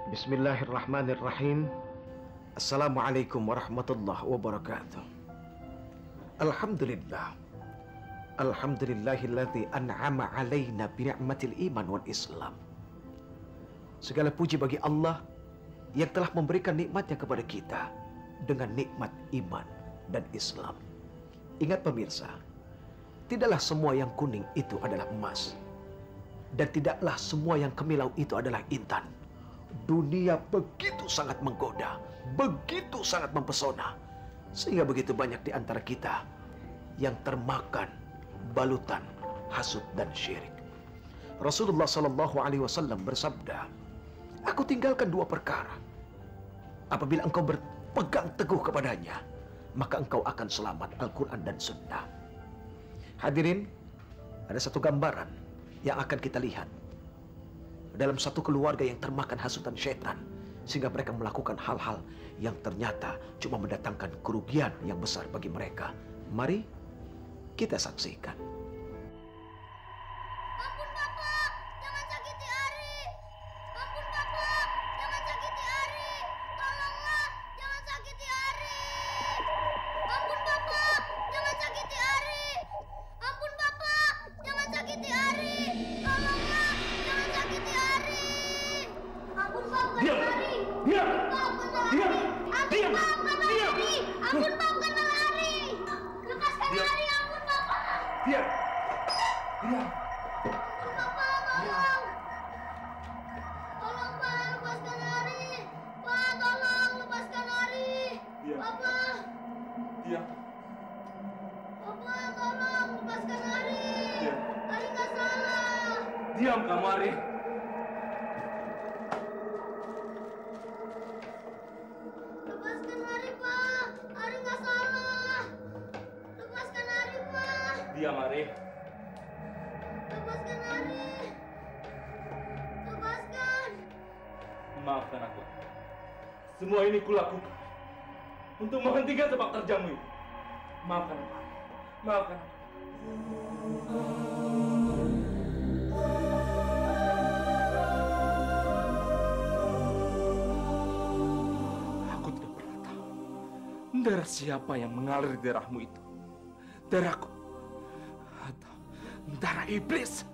Bismillahirrahmanirrahim. Assalamualaikum warahmatullahi wabarakatuh. Alhamdulillah. Alhamdulillahilladzi an'ama alaina bi ni'matil iman wal Islam. Segala puji bagi Allah yang telah memberikan nikmatnya kepada kita dengan nikmat iman dan Islam. Ingat pemirsa, tidaklah semua yang kuning itu adalah emas, dan tidaklah semua yang kemilau itu adalah intan. Dunia begitu sangat menggoda, begitu sangat mempesona, sehingga begitu banyak di antara kita yang termakan balutan hasud dan syirik. Rasulullah Shallallahu Alaihi Wasallam bersabda, "Aku tinggalkan dua perkara. Apabila engkau berpegang teguh kepadanya, maka engkau akan selamat." Al-Quran dan Sunnah. Hadirin, ada satu gambaran yang akan kita lihat dalam satu keluarga yang termakan hasutan syaitan, sehingga mereka melakukan hal-hal yang ternyata cuma mendatangkan kerugian yang besar bagi mereka. Mari kita saksikan. Ampun Bapak, jangan sakiti Ari. Ampun Bapak, jangan sakiti Ari. Tolonglah, jangan sakiti Ari. Ampun Bapak, jangan sakiti Ari. Ampun Bapak, jangan sakiti Ari. Tolonglah, jangan sakiti Ari. Ampun Bapak, Ari. Diam! Maafkan Ari. Diam! Ampun Diam! maafkan Diam! Ari. Ampun maafkan Ari. Lepaskan Diam! Ari, ampun Bapak. Diam! Diam! Ampun Bapak, tolong. Tolong Pak, lepaskan Ari. Pak, tolong lepaskan Ari. Diam. Bapak, Diam, Bapak, tolong lepaskan Ari. Diam. Ari nggak salah. diam kamu Ari. Lepaskan Ari, Pak. Ari nggak salah. Lepaskan Ari, Pak. Diam Ari. Lepaskan Ari. Lepaskan. Maafkan aku. Semua ini kulakukan untuk menghentikan sepak terjangmu ini. Maafkan aku. Maafkan aku. Aku tidak pernah tahu darah siapa yang mengalir di darahmu itu. Darahku atau darah iblis.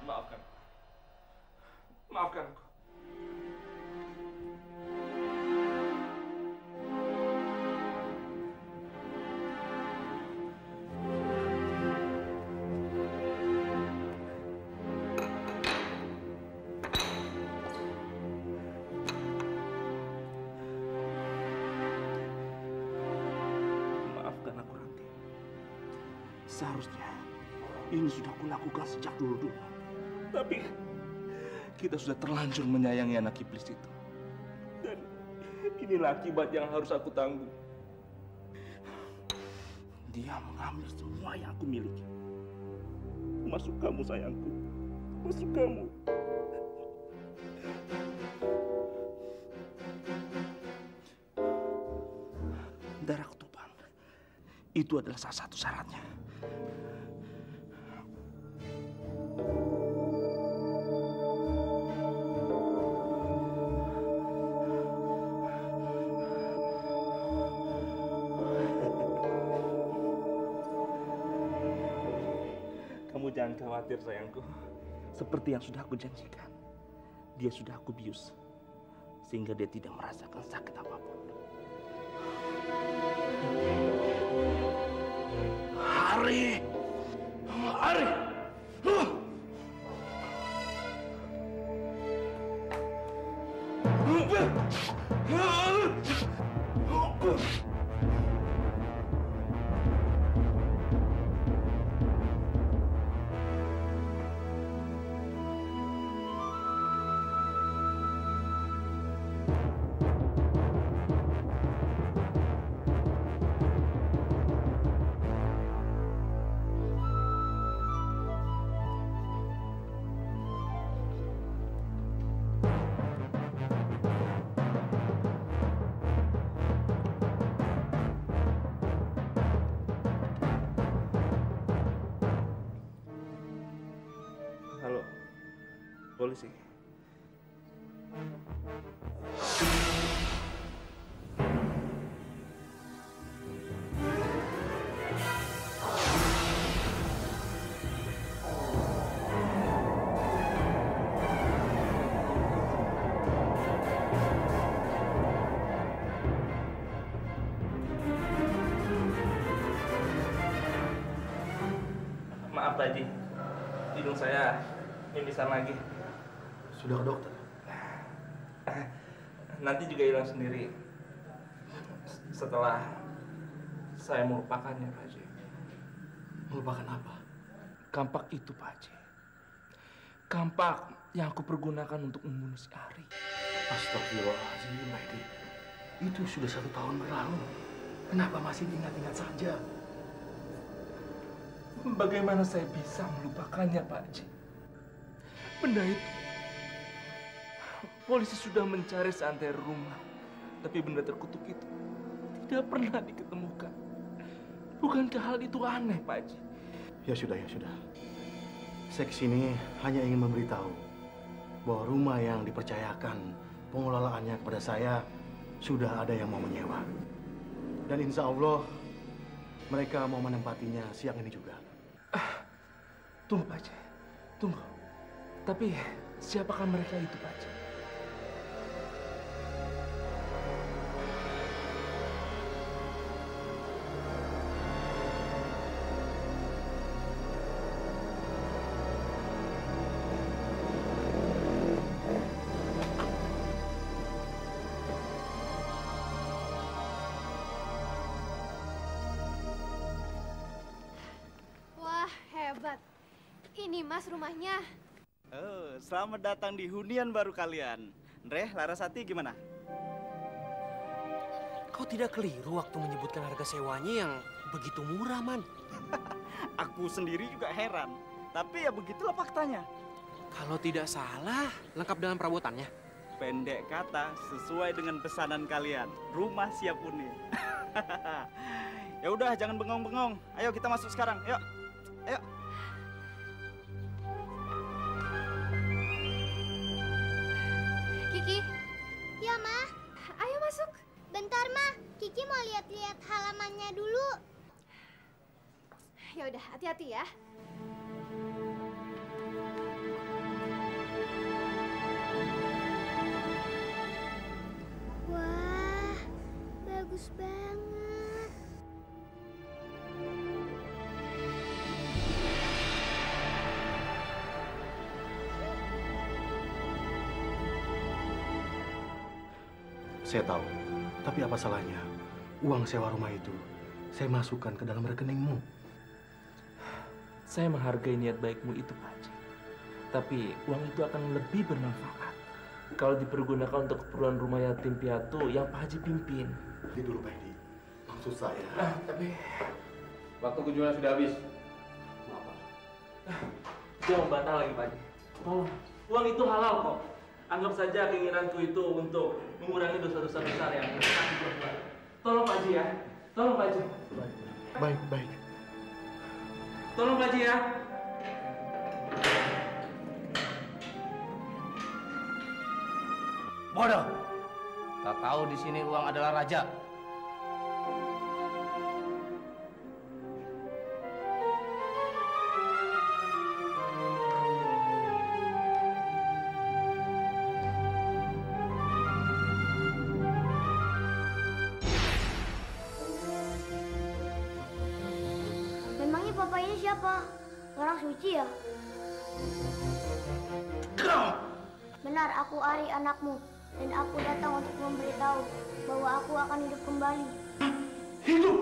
Maafkan. Maafkan aku. Maafkan aku, Ranti. Seharusnya ini sudah kulakukan sejak dulu-dulu. Tapi kita sudah terlanjur menyayangi anak iblis itu. Dan inilah akibat yang harus aku tanggung. Dia mengambil semua yang aku miliki. Masuk kamu sayangku. Masuk kamu. Darah ketuban. Itu adalah salah satu syaratnya. Kamu jangan khawatir sayangku. Seperti yang sudah aku janjikan, dia sudah aku bius sehingga dia tidak merasakan sakit apapun. Ari! Ari! Polisi. Maaf Pak Haji, hidung saya mimisan lagi. Sudah ke dokter? Nanti juga hilang sendiri setelah saya melupakannya Pak Haji. Melupakan apa? Kampak itu Pak Haji. Kampak yang aku pergunakan untuk membunuh si Ari. Astagfirullahaladzim, Maidi. Itu sudah 1 tahun berlalu. Kenapa masih ingat-ingat saja? Bagaimana saya bisa melupakannya, Pak Haji? Benda itu, polisi sudah mencari seantero rumah, tapi benda terkutuk itu tidak pernah diketemukan. Bukankah hal itu aneh, Pak Haji? Ya sudah, ya sudah. Saya kesini hanya ingin memberitahu bahwa rumah yang dipercayakan pengelolaannya kepada saya sudah ada yang mau menyewa. Dan insya Allah mereka mau menempatinya siang ini juga. Tunggu, Pak Haji. Tunggu. Tapi siapakah mereka itu, Pak Haji? Wah, hebat. Ini Mas rumahnya. Oh, selamat datang di hunian baru kalian. Ndre, Larasati gimana? Kau tidak keliru waktu menyebutkan harga sewanya yang begitu murah, Man. Aku sendiri juga heran. Tapi ya begitulah faktanya. Kalau tidak salah, lengkap dengan perabotannya. Pendek kata, sesuai dengan pesanan kalian. Rumah siap huni. Ya udah, jangan bengong-bengong. Ayo kita masuk sekarang. Yuk. Ayo. Kiki. Ya, Ma. Ayo masuk. Bentar, Ma. Kiki mau lihat-lihat halamannya dulu. Ya udah, hati-hati ya. Wah, bagus banget. Saya tahu, tapi apa salahnya? Uang sewa rumah itu saya masukkan ke dalam rekeningmu. Saya menghargai niat baikmu itu, Pak Haji. Tapi uang itu akan lebih bermanfaat kalau dipergunakan untuk keperluan rumah yatim piatu yang Pak Haji pimpin. Ini dulu, Pak Edi. Maksud saya... Tapi Waktu kunjungan sudah habis. Maaf, Pak. jangan bantah lagi, Pak Haji. Tolong, uang itu halal kok. Anggap saja keinginanku itu untuk mengurangi dosa-dosa besar yang aku perbuat. Tolong Pak Haji ya. Tolong Pak Haji. Baik, baik. Tolong Pak Haji ya. Bodoh. Tak tahu di sini uang adalah raja. Memangnya papa ini siapa? Orang suci ya? Benar, aku Ari anakmu. Dan aku datang untuk memberitahu bahwa aku akan hidup kembali. Hidup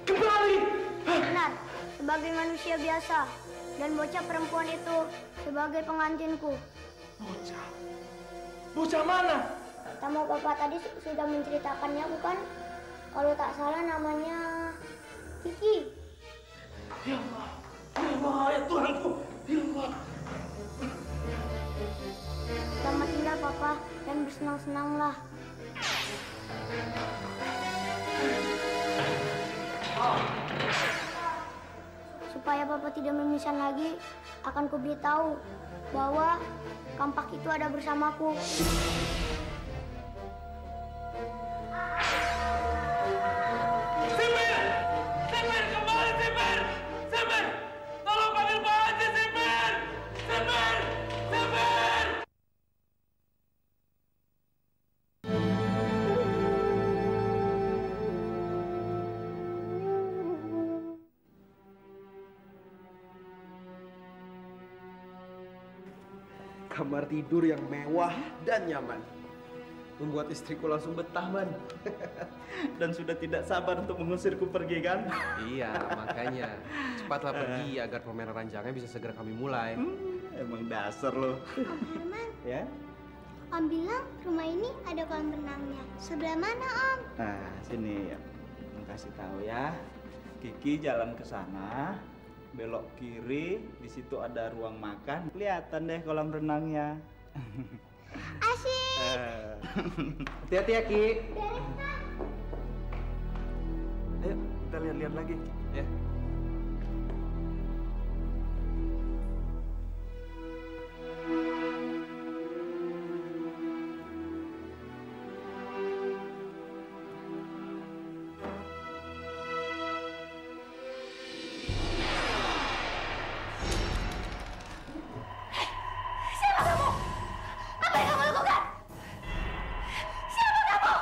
kembali. Benar, sebagai manusia biasa. Dan bocah perempuan itu sebagai pengantinku. Bocah. Bocah mana? Tamu papa tadi sudah menceritakannya, bukan? Kalau tak salah namanya Kiki. Ya Allah. Ya Allah, ya Tuhanku. Ya Allah. Selamat tinggal papa dan bersenang-senanglah. Supaya supaya Papa tidak memisah lagi, akan kuberitahu bahwa kampak itu ada bersamaku. Sipir, kembali Sipir! Sipir, tolong panggil Pak Haji Sipir! Sipir! Sipir! Kamar tidur yang mewah dan nyaman membuat istriku langsung betah, Man. Dan sudah tidak sabar untuk mengusirku pergi kan? Iya, makanya cepatlah pergi agar pameran ranjangnya bisa segera kami mulai. Emang dasar lo. Om Herman, Ya? Om bilang rumah ini ada kolam renangnya. Sebelah mana, Om? Nah, sini ya. Mau kasih tahu ya. Kiki jalan ke sana, belok kiri, di situ ada ruang makan. Kelihatan deh kolam renangnya. Asyik. Hati-hati ya, Ki. Ayo, kita lihat-lihat lagi. Ya. Apa yang kamu lakukan? Siapa kamu?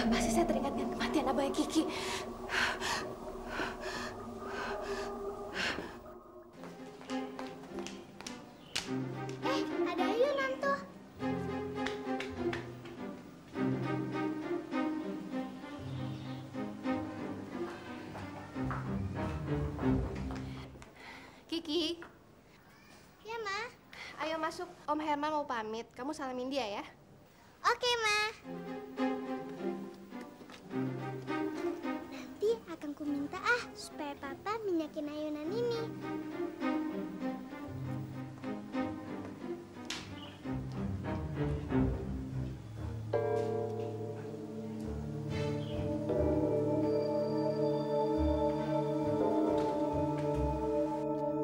Pasti saya teringat dengan kematian abang Kiki. Ada ayunan tuh. Kiki, Ya, Ma. ayo masuk. Om Herman mau pamit. Kamu salamin dia ya. Oke, Ma. Nanti akan ku minta supaya Papa minyakin ayunan ini.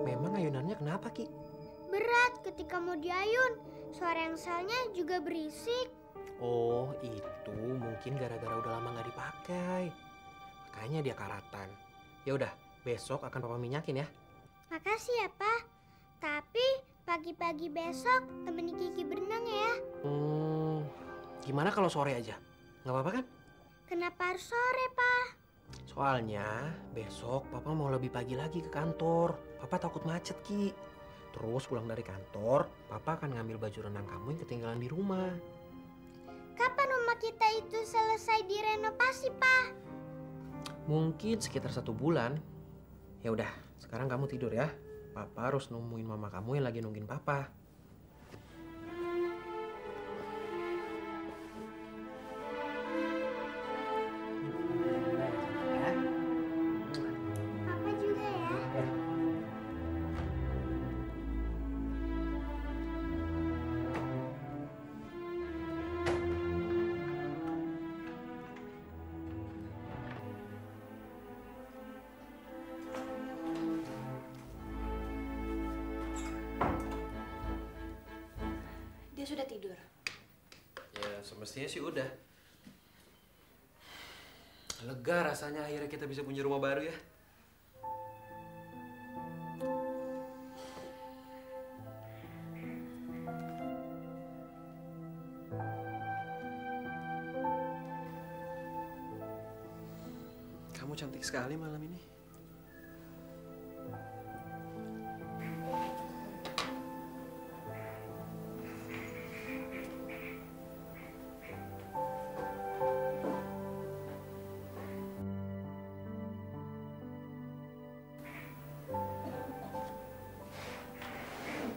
Memang ayunannya kenapa, Ki? Berat ketika mau diayun. Suara yang salnya juga berisik. Oh, itu mungkin gara-gara udah lama nggak dipakai. Makanya dia karatan. Ya udah, besok akan papa minyakin ya. Makasih ya, Pak. Tapi pagi-pagi besok temani Kiki berenang ya. Gimana kalau sore aja? Nggak apa-apa kan? Kenapa harus sore, Pak? Soalnya besok papa mau lebih pagi lagi ke kantor. Papa takut macet, Ki. Terus pulang dari kantor, papa akan ngambil baju renang kamu yang ketinggalan di rumah. Kapan rumah kita itu selesai direnovasi, Pak? Mungkin sekitar 1 bulan. Ya udah, sekarang kamu tidur ya. Papa harus nemuin mama kamu yang lagi nungguin papa. Papa juga ya. Dia sudah tidur. Ya semestinya sih udah. Lega rasanya akhirnya kita bisa punya rumah baru ya. Kamu cantik sekali malam ini.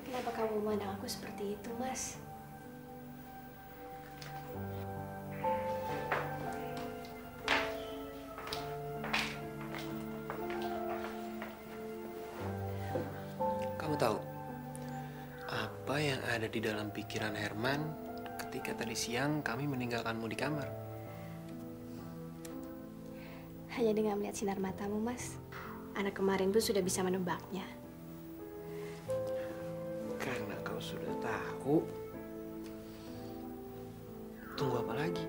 Kenapa kamu memandang aku seperti itu, Mas? Kamu tahu, Apa yang ada di dalam pikiran Herman ketika tadi siang kami meninggalkanmu di kamar? Hanya dengan melihat sinar matamu, Mas. Anak kemarin pun sudah bisa menebaknya. Karena kau sudah tahu, tunggu apa lagi?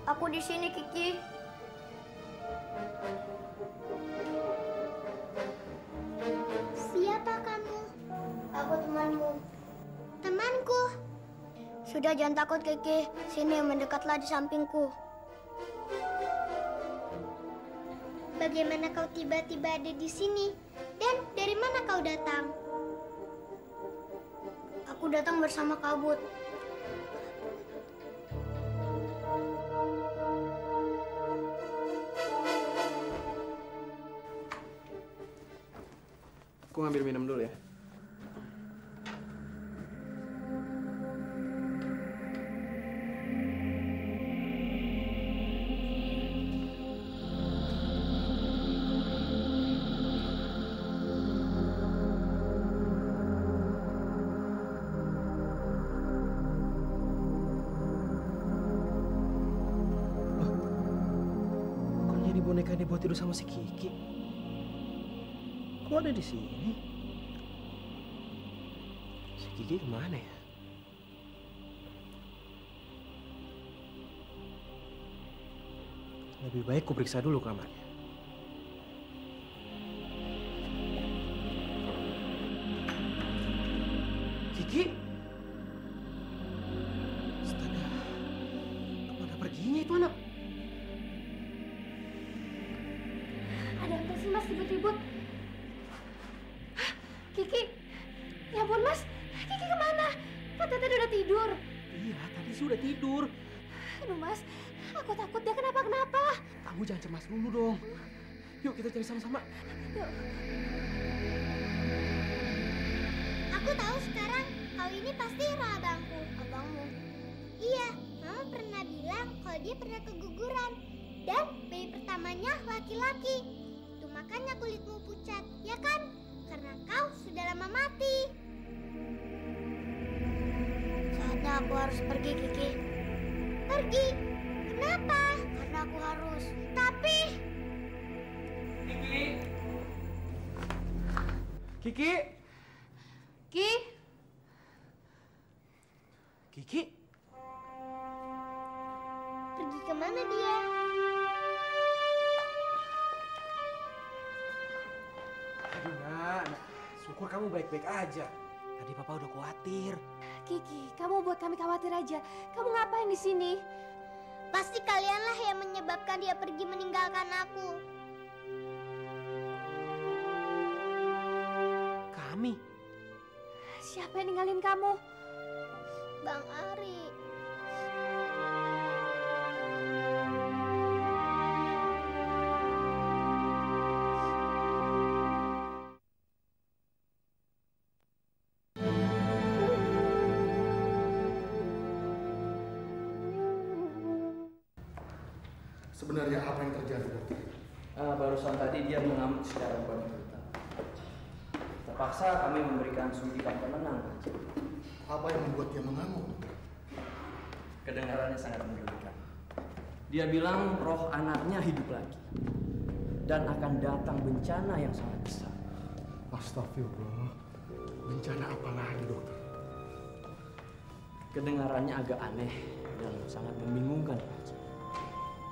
Aku di sini, Kiki. Siapa kamu? Aku temanmu. Temanku? Sudah, jangan takut, Kiki. Sini, mendekatlah di sampingku. Bagaimana kau tiba-tiba ada di sini? Dan dari mana kau datang? Aku datang bersama kabut. Aku ngambil minum dulu ya. Kok jadi boneka dibuat tidur sama si Kiki? Kok ada di sini? Si Kiki kemana ya? Lebih baik ku periksa dulu kamarnya. Kiki? Astaga, kemana perginya itu anak? Ada apa sih, Mas, ribut-ribut? Hah, Kiki? Ya ampun, Mas. Kiki kemana? Kan tadi udah tidur. Iya, tadi sih udah tidur. Aduh, Mas. Aku takut dia kenapa-kenapa. Kamu jangan cemas dulu dong. Yuk kita cari sama-sama. Yuk. Aku tahu sekarang kau ini pasti abangku. Abangmu? Iya, Mama pernah bilang kalau dia pernah keguguran. Dan bayi pertamanya laki-laki. Itu makanya kulitmu pucat, ya kan? Karena kau sudah lama mati. Saatnya aku harus pergi, Kiki. Pergi? Kenapa? Karena aku harus. Tapi... Kiki. Kiki? Ki? Kiki? Pergi kemana dia? Aduh, nak. Syukur kamu baik-baik aja. Tadi papa udah khawatir. Kiki, kamu buat kami khawatir aja. Kamu ngapain di sini? Pasti kalianlah yang menyebabkan dia pergi meninggalkan aku. kami. Siapa yang ninggalin kamu? Bang Ari. Sebenarnya apa yang terjadi, dokter? Barusan tadi dia mengamuk secara bukan brutal. Terpaksa kami memberikan suntikan penenang, Pak. Apa yang membuat dia mengamuk? Kedengarannya sangat mengerikan. Dia bilang roh anaknya hidup lagi dan akan datang bencana yang sangat besar. Astagfirullah. Bencana apa lagi, dokter? Kedengarannya agak aneh dan sangat membingungkan, Pak.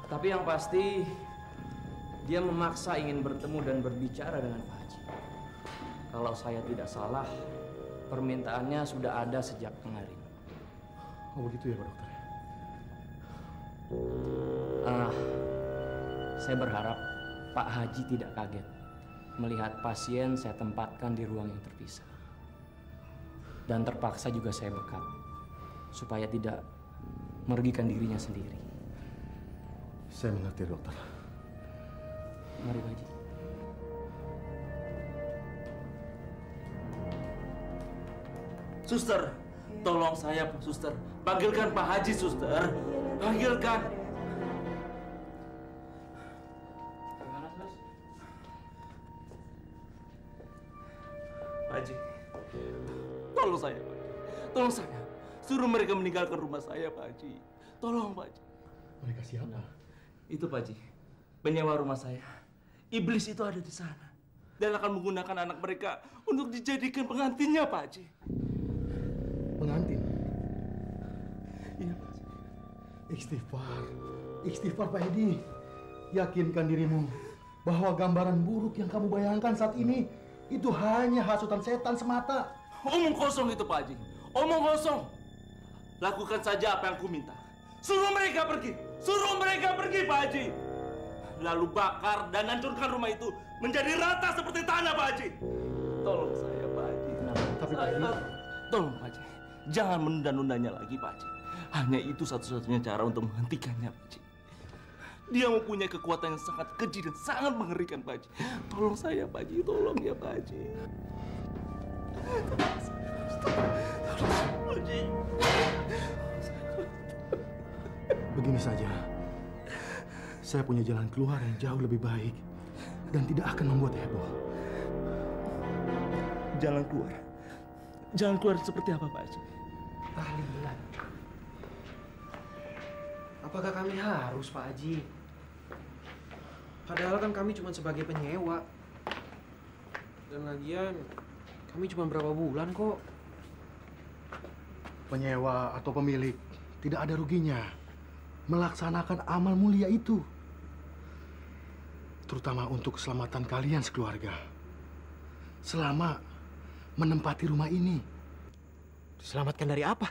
Tapi yang pasti dia memaksa ingin bertemu dan berbicara dengan Pak Haji. Kalau saya tidak salah, permintaannya sudah ada sejak kemarin. Oh begitu ya, Pak Dokter? Saya berharap Pak Haji tidak kaget melihat pasien saya tempatkan di ruang yang terpisah. Dan terpaksa juga saya bekap supaya tidak merugikan dirinya sendiri. Saya mengerti, dokter. Mari, Pak Haji. Suster, tolong saya, Suster. Panggilkan Pak Haji, Suster. Panggilkan. Gimana, Sus? Pak Haji, tolong saya, Pak. Tolong saya. Suruh mereka meninggalkan rumah saya, Pak Haji. Tolong, Pak Haji. Mereka siapa? Itu, Pak Haji. Penyewa rumah saya. Iblis itu ada di sana. Dan akan menggunakan anak mereka untuk dijadikan pengantinnya, Pak Haji. Pengantin? Iya, Pak Haji. Istighfar. Istighfar, Pak Edi. Yakinkan dirimu bahwa gambaran buruk yang kamu bayangkan saat ini itu hanya hasutan setan semata. Omong kosong itu, Pak Haji. Omong kosong. Lakukan saja apa yang ku minta. Suruh mereka pergi. Suruh mereka pergi, Pak Haji. Lalu bakar dan hancurkan rumah itu menjadi rata seperti tanah, Pak Haji. Tolong saya, Pak Haji. Tapi Pak Edi, Tolong, Pak Haji. Jangan menunda-nundanya lagi, Pak Haji. Hanya itu satu-satunya cara untuk menghentikannya, Pak Haji. Dia mempunyai kekuatan yang sangat keji dan sangat mengerikan, Pak Haji. Tolong saya, Pak Haji. Tolong ya, Pak Haji. Tolong saya, Pak Haji. begini saja. Saya punya jalan keluar yang jauh lebih baik dan tidak akan membuat heboh. Jalan keluar. Jalan keluar seperti apa, Pak Haji? Tahlilan. Apakah kami harus, Pak Haji? Padahal kan kami cuma sebagai penyewa. Dan lagian, kami cuma berapa bulan kok. Penyewa atau pemilik tidak ada ruginya melaksanakan amal mulia itu. Terutama untuk keselamatan kalian sekeluarga. Selama menempati rumah ini. Diselamatkan dari apa?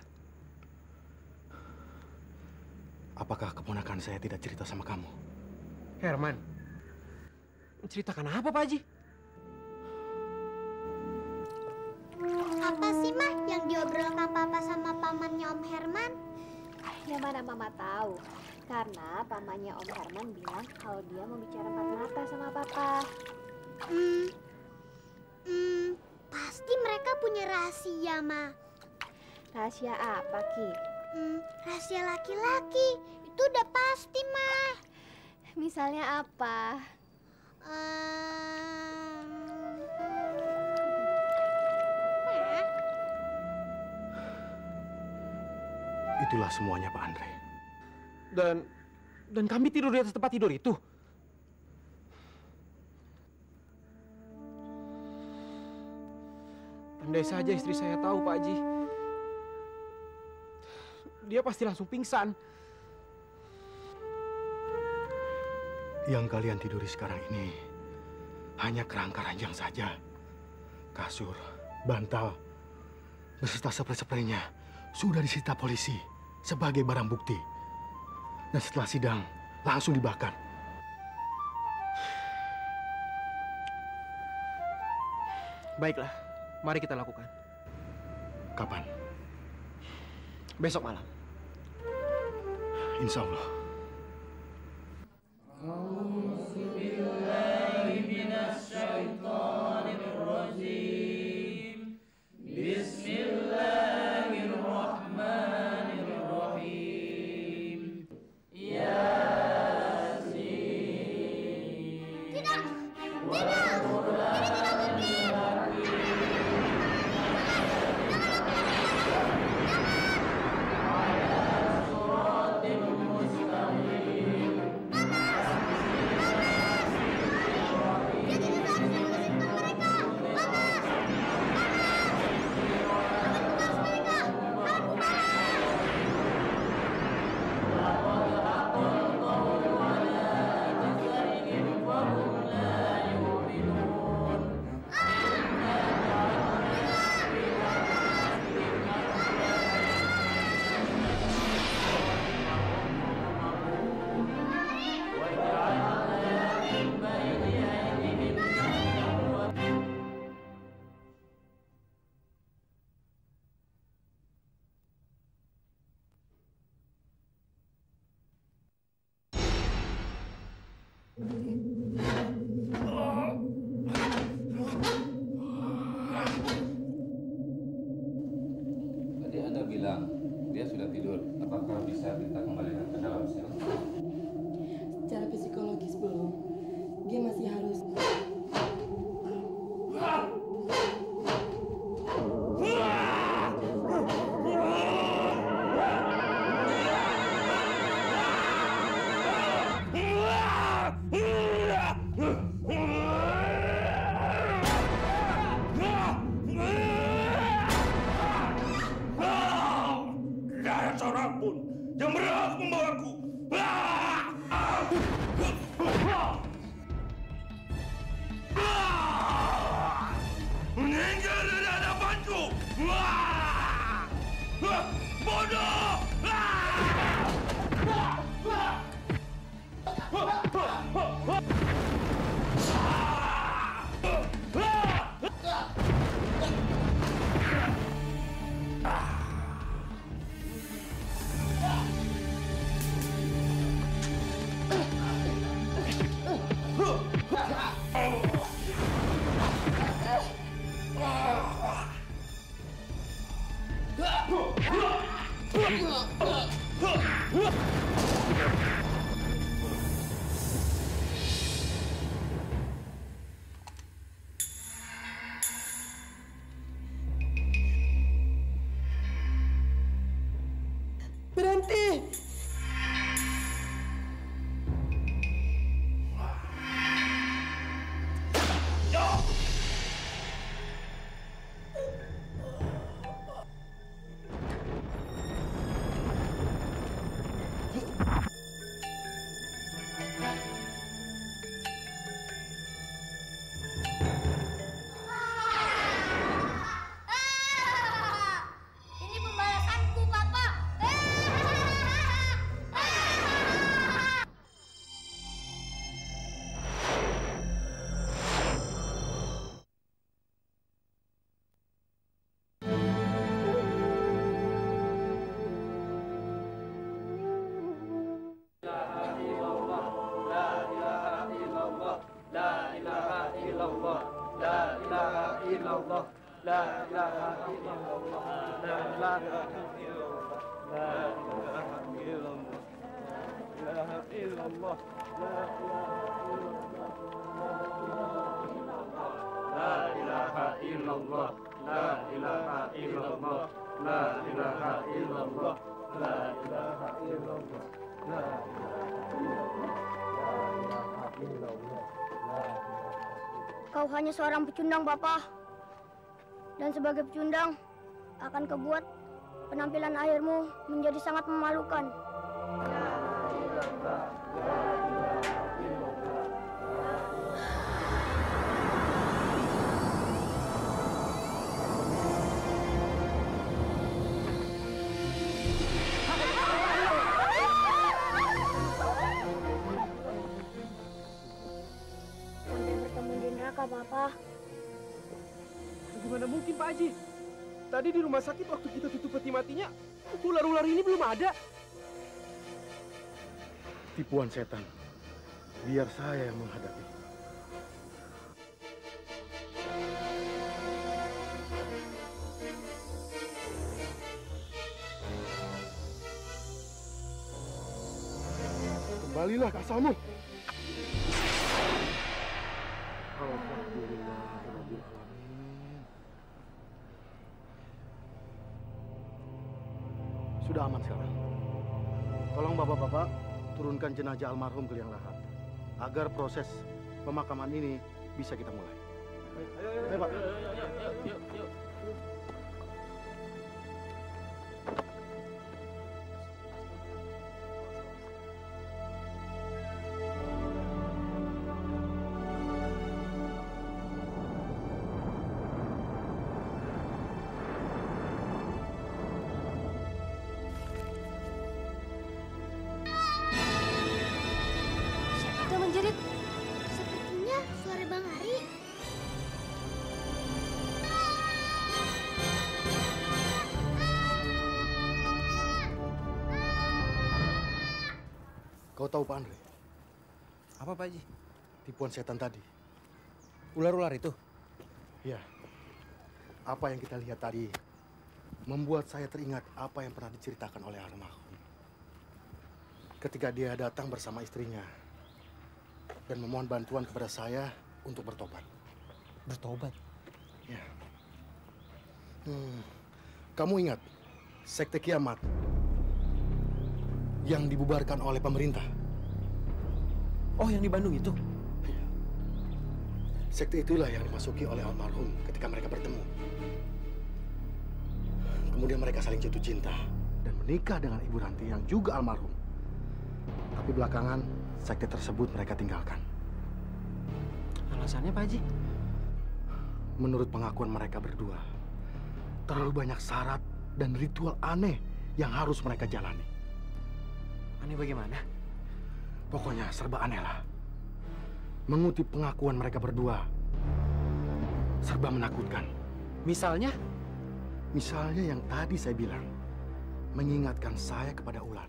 Apakah keponakan saya tidak cerita sama kamu? Herman. Menceritakan apa, Pak Haji? Apa sih, Mah, yang diobrolkan Papa sama pamannya Om Herman? Ya mana Mama tahu. Karena pamannya Om Herman bilang kalau dia mau bicara empat mata sama Papa. Pasti mereka punya rahasia, Ma. Rahasia apa, Ki? Rahasia laki-laki. Itu udah pasti, Ma. Misalnya apa? Itulah semuanya, Pak Andre. Dan kami tidur di atas tempat tidur itu. Andai saja istri saya tahu, Pak Haji. Dia pasti langsung pingsan. Yang kalian tiduri sekarang ini hanya kerangka ranjang saja. Kasur, bantal, beserta spray-spraynya sudah disita polisi sebagai barang bukti. Dan setelah sidang, langsung dibakar. Baiklah, Mari kita lakukan. Kapan? Besok malam. Insya Allah. Tadi Anda bilang dia sudah tidur. Apakah bisa kita kembalikan ke dalam sel? Secara psikologis belum. Dia masih harus. Tidak ada seorang pun yang berhak membawaku. Meninggal dari hadapanku. Bodoh! Berhenti! Ini pembalasanku, Papa. Kau hanya seorang pecundang, Papa. Dan sebagai pecundang, akan kebuat penampilan akhirmu menjadi sangat memalukan. Sampai bertemu di neraka, Papa. Gimana mungkin, Pak Haji. Tadi di rumah sakit waktu kita tutup peti matinya, ular-ular ini belum ada. Tipuan setan. Biar saya yang menghadapi. Kembalilah ke asalmu. Sudah aman sekarang. Tolong bapak-bapak turunkan jenazah almarhum ke liang lahat agar proses pemakaman ini bisa kita mulai. Ayo, Pak. Yuk. Siapa yang menjerit? Sepertinya suara Bang Ari. Kau tahu Pak Andre? Apa Pak Haji? Tipuan setan tadi. Ular-ular itu? Ya. Apa yang kita lihat tadi membuat saya teringat apa yang pernah diceritakan oleh almarhum. Ketika dia datang bersama istrinya dan memohon bantuan kepada saya untuk bertobat. Bertobat? Ya. Kamu ingat sekte kiamat yang dibubarkan oleh pemerintah? Oh, yang di Bandung itu? Iya. Sekte itulah yang dimasuki oleh almarhum ketika mereka bertemu. Kemudian mereka saling jatuh cinta dan menikah dengan Ibu Ranti yang juga almarhum. Tapi belakangan sekte tersebut mereka tinggalkan. Alasannya Pak Haji? Menurut pengakuan mereka berdua, terlalu banyak syarat dan ritual aneh yang harus mereka jalani. Aneh bagaimana? Pokoknya serba aneh lah. Mengutip pengakuan mereka berdua, serba menakutkan. Misalnya? Misalnya yang tadi saya bilang, mengingatkan saya kepada ular.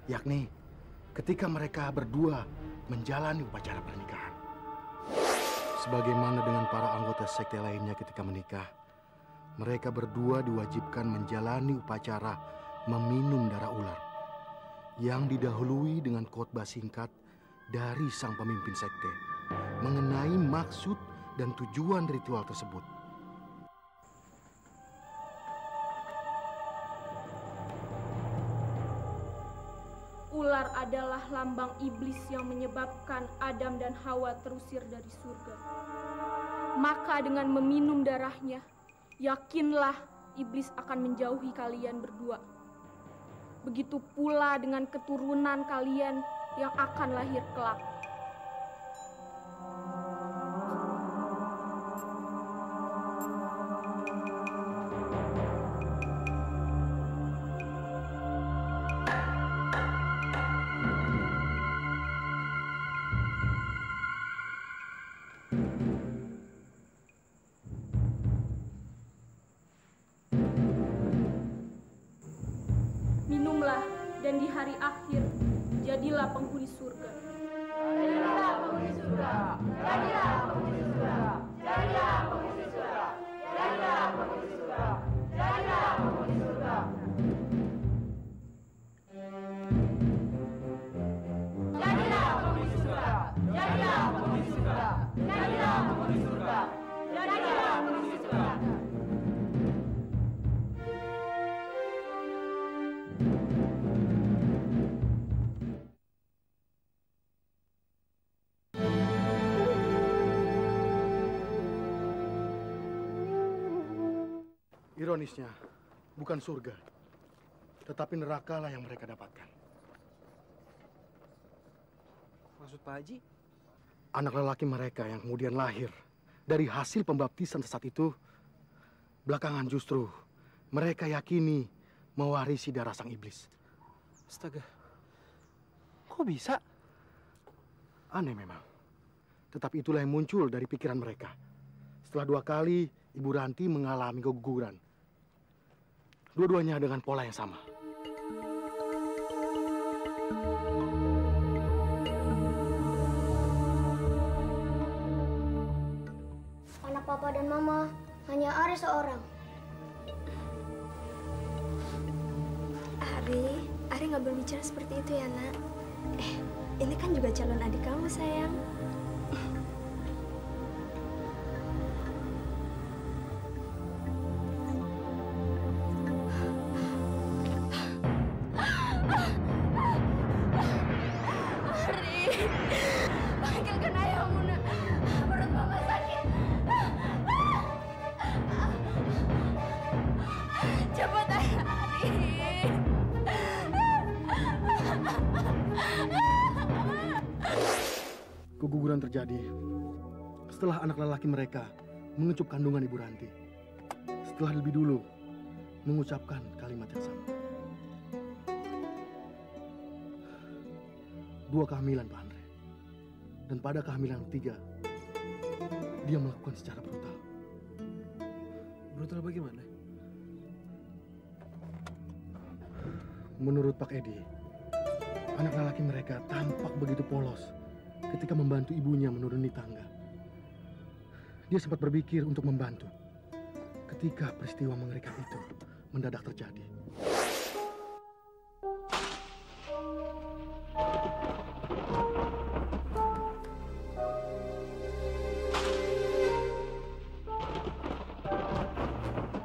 Yakni ketika mereka berdua menjalani upacara pernikahan. Sebagaimana dengan para anggota sekte lainnya ketika menikah, mereka berdua diwajibkan menjalani upacara meminum darah ular yang didahului dengan khotbah singkat dari sang pemimpin sekte mengenai maksud dan tujuan ritual tersebut. Ular adalah lambang iblis yang menyebabkan Adam dan Hawa terusir dari surga. Maka dengan meminum darahnya, yakinlah iblis akan menjauhi kalian berdua. Begitu pula dengan keturunan kalian yang akan lahir kelak. Minumlah, dan di hari akhir jadilah penghuni surga. Jadilah penghuni surga. Jadilah penghuni surga. Jadilah penghuni surga. Jadilah penghuni surga. Jadilah penghuni surga. Jadilah penghuni surga. Jadilah penghuni surga. Jadilah penghuni surga. Jadilah penghuni surga. Ironisnya, bukan surga, tetapi neraka lah yang mereka dapatkan. Maksud Pak Haji? Anak lelaki mereka yang kemudian lahir dari hasil pembaptisan sesat itu, belakangan justru mereka yakini mewarisi darah sang iblis. Astaga, kok bisa? Aneh memang, tetapi itulah yang muncul dari pikiran mereka. Setelah 2 kali Ibu Ranti mengalami keguguran. Dua-duanya dengan pola yang sama. Anak papa dan mama hanya Ari seorang. Ari nggak berbicara seperti itu ya, Nak. Ini kan juga calon adik kamu, sayang. Panggilkan ayahmu, Nak. Perut mama sakit. Cepat, ayah Ari. Keguguran terjadi setelah anak lelaki mereka mengecup kandungan Ibu Ranti. Setelah lebih dulu mengucapkan kalimat yang sama. 2 kehamilan, Pak Andre. Dan pada kehamilan ketiga, dia melakukan secara brutal. Brutal bagaimana? Menurut Pak Edi, anak lelaki mereka tampak begitu polos ketika membantu ibunya menuruni tangga. Dia sempat berpikir untuk membantu ketika peristiwa mengerikan itu mendadak terjadi.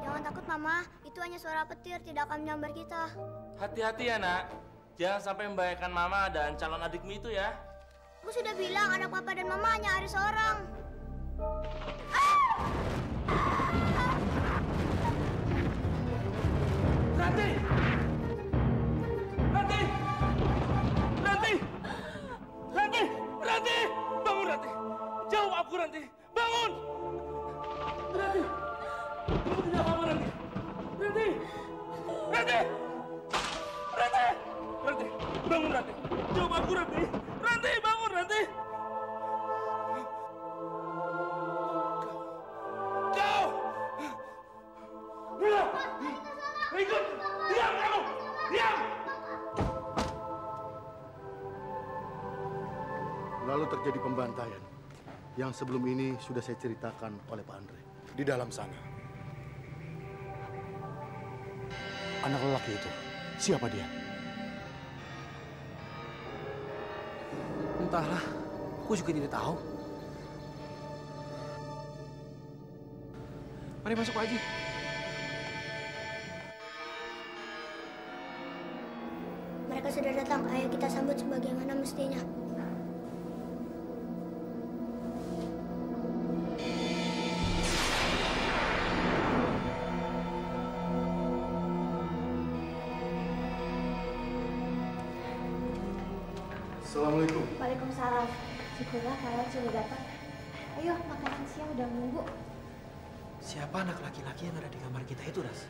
Jangan takut, Mama. Itu hanya suara petir, tidak akan menyambar kita. Hati-hati ya, Nak. Jangan sampai membahayakan Mama dan calon adikmu itu ya. Aku sudah bilang anak papa dan mama hanya Ari seorang. Ranti! Ranti! Ranti! Ranti! Ranti! Bangun, Ranti! Jawab aku, Ranti! Bangun! Ranti! Kamu tidak bangun, Ranti! Ranti! Ranti! Ranti! Ranti! Bangun, Ranti! Jawab aku, Ranti! Ranti, bangun, Ranti! Kau! Bilang! Ikut! Diam kamu! Diam! Lalu terjadi pembantaian yang sebelum ini sudah saya ceritakan oleh Pak Andre. Di dalam sana, anak lelaki itu, siapa dia? Entahlah, aku juga tidak tahu. Mari masuk, Pak Haji. Mereka sudah datang. Ayo kita sambut sebagaimana mestinya. Assalamualaikum. Waalaikumsalam. Syukurlah kalian sudah datang. Ayo, makanan siang udah nunggu. Siapa anak laki-laki yang ada di kamar kita itu, Ras?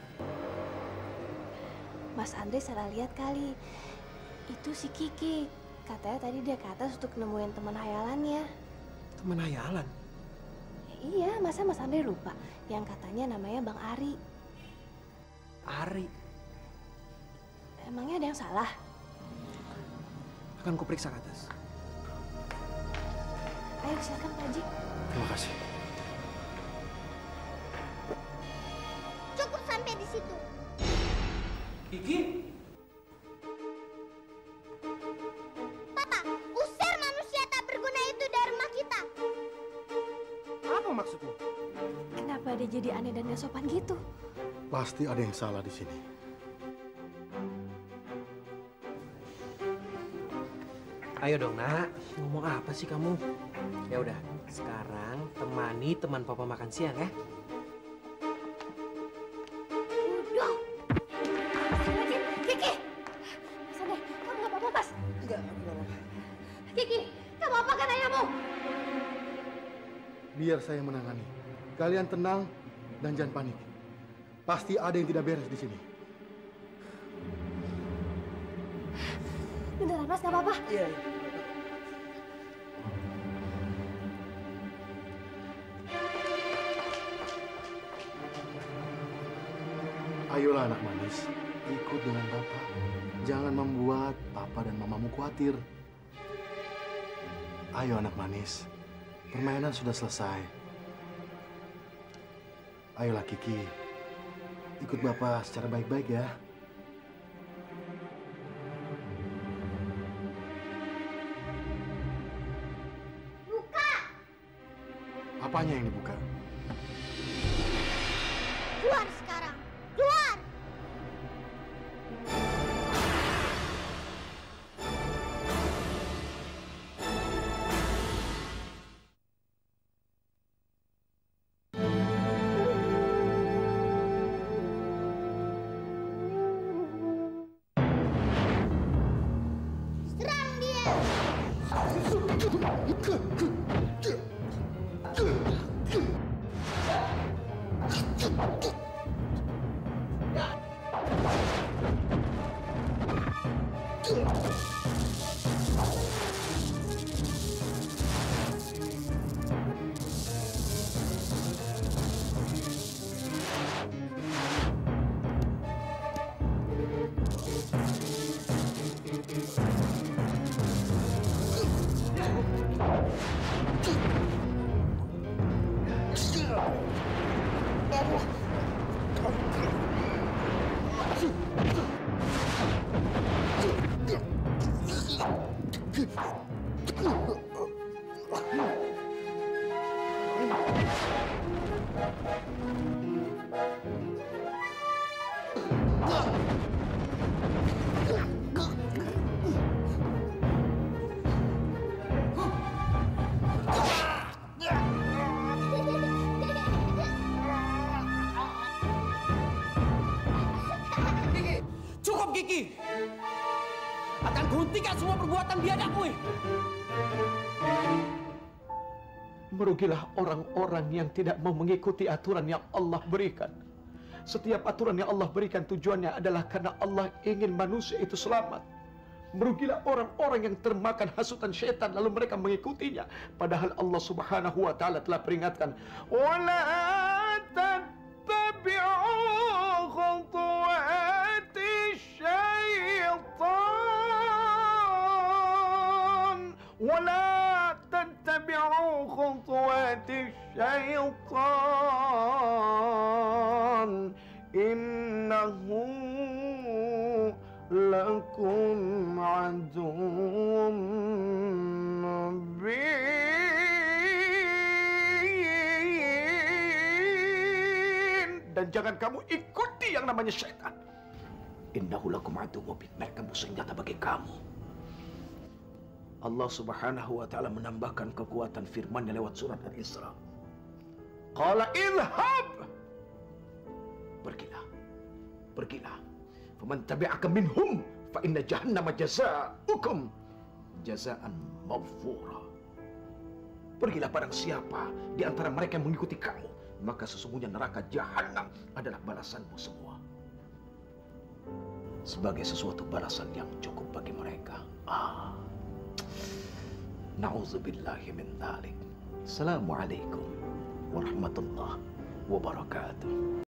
Mas Andre salah lihat kali. Itu si Kiki. Katanya tadi dia ke atas untuk nemuin teman hayalannya. Teman hayalan? Iya, masa Mas Andre lupa? Yang katanya namanya Bang Ari. Ari? Emangnya ada yang salah? Akan kuperiksa ke atas. Ayo silakan, Pak Haji. Terima kasih. Cukup sampai di situ. Kiki? Papa, usir manusia tak berguna itu dari rumah kita. Apa maksudmu? Kenapa dia jadi aneh dan gak sopan gitu? Pasti ada yang salah di sini. Ayo dong, Nak. Ngomong apa sih kamu? Ya udah, sekarang temani teman Papa makan siang ya. Udah. Kiki! Mas Andre, kamu gak apa-apa, Mas? Enggak apa-apa. Kiki, kamu apakan ayahmu? Biar saya menangani. Kalian tenang dan jangan panik. Pasti ada yang tidak beres di sini. Beneran, Mas, gak apa-apa? Iya. Ayolah anak manis, ikut dengan Bapak. Jangan membuat Papa dan Mamamu khawatir. Ayo anak manis, permainan sudah selesai. Ayolah Kiki, ikut Bapak secara baik-baik ya. Buka! Apanya yang dibuka? Keluar sekarang! Keluar! Serang dia! Cukup, Kiki! Akan kuhentikan semua perbuatan biadabmu. Merugilah orang-orang yang tidak mau mengikuti aturan yang Allah berikan. Setiap aturan yang Allah berikan tujuannya adalah karena Allah ingin manusia itu selamat. Merugilah orang-orang yang termakan hasutan syaitan lalu mereka mengikutinya. Padahal Allah Subhanahu wa taala telah peringatkan, "Wala tattabi'u khutuwati syaitan. Wala tattabi'u khutuwati syaitan. Innahu lakum aduwwun mubin." Dan jangan kamu ikuti yang namanya syaitan. Innahu lakum aduwwun mubin. Mereka musuh nyata bagi kamu. Allah Subhanahu wa taala menambahkan kekuatan firman-Nya lewat surat Al-Isra. Qala idhhab. Pergilah. Pergilah. Faman tabi'aka minhum fa inna jahannama jazaa'ukum jazaa'an maghfura. Pergilah barang siapa di antara mereka yang mengikuti kamu, maka sesungguhnya neraka jahanam adalah balasanmu semua. Sebagai sesuatu balasan yang cukup bagi mereka. Na'udzubillahi min dzalik. Assalamualaikum warahmatullahi wabarakatuh.